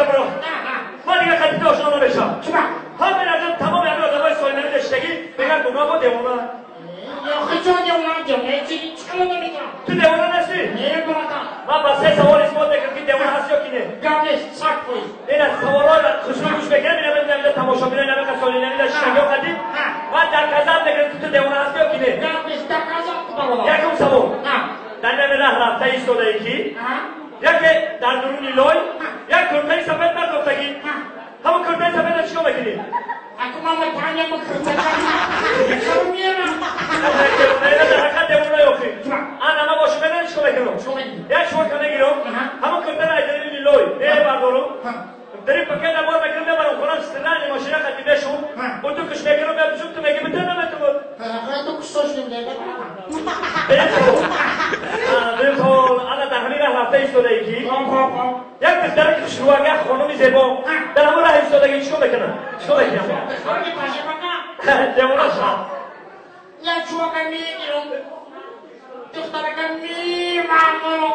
برو من دیگه خطیت آشنا نمیشم همین ازم تمام همین آدمای سالینمی داشتگی بگن گناه با دیوانه تو دیوانه نستی؟ من با 3 سوال اسمات بکرم که دیوانه هست یا کی نه؟ این از سوالای خوشبه گوش بکنم اینم اینجا تماشا بینه اینم که سالینمی داشتگی و قدیم من در کذب بکرم که تو دیوانه هست یا کی نه؟ یکم سوال در نمی رفته ایستاده یکی یکی در درونی لای یک کرتای سفید در گفتگی همون کرتای سفید رو چیکار میکنی؟ در حقیقت دیوانه یافتی همه باشو بدن چیکار میکنم؟ یک شما کنه گیرم همون کرتای را در درونی لای بردارم داری پکه در بار میکنم ببرم خونم سترن ماشینه خطی بشون و تو کش میکنم ببشون تو میگه بده نمیتون بود تو کشتاش نمیده بلکل انا در همین راه رفته ایستاده یکی یک دختر که شروعگه خانمی زیبا در همون راه ایستادگی چیکار میکنه؟ چیکار میکنه؟ دیوانه شد یک شروعگه میگیرم دخترگه میمرم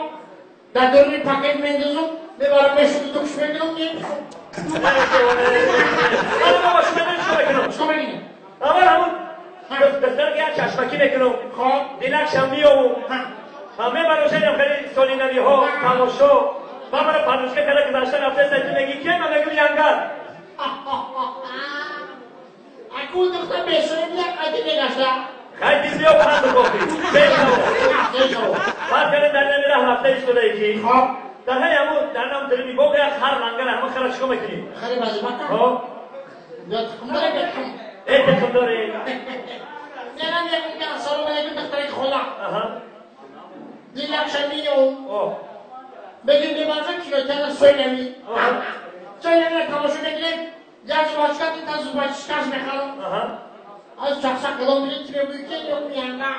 در درمی پاکت میندازم میبرم میشونی تو کش میکنم میپسم انا بابا شما نمیشه چیکار میکنی؟ اول همون دختر که چشمکی میکنم دیلکش هم میام همه براشنیم خیلی سالینمی ها تماشا من برای پردوشگه کرده که داشتن هفته سایتی میگی که من میگم ینگر اکو دختر بشوری بیاد قدی بگشته خیلی بیا پرند بگفتی بیشتر فرد کنید در نمی راه رفته ایستاده یکی در همون در نام داری میگو که هر لنگر همه خرا چیکار میکنی؟ خیلی بازی بکن یا تکم داره بکن ای تکم داره نرم یکم که اصلا رو بگیم دختری خدا دیلکش میام بگیم بیمازم کیلوتر سوینمی سوینمی تماشا بگیریم یک باشکت این تا زوباشکش میخوام از چخشک کلام بیرید که بگیم که یکم ینگم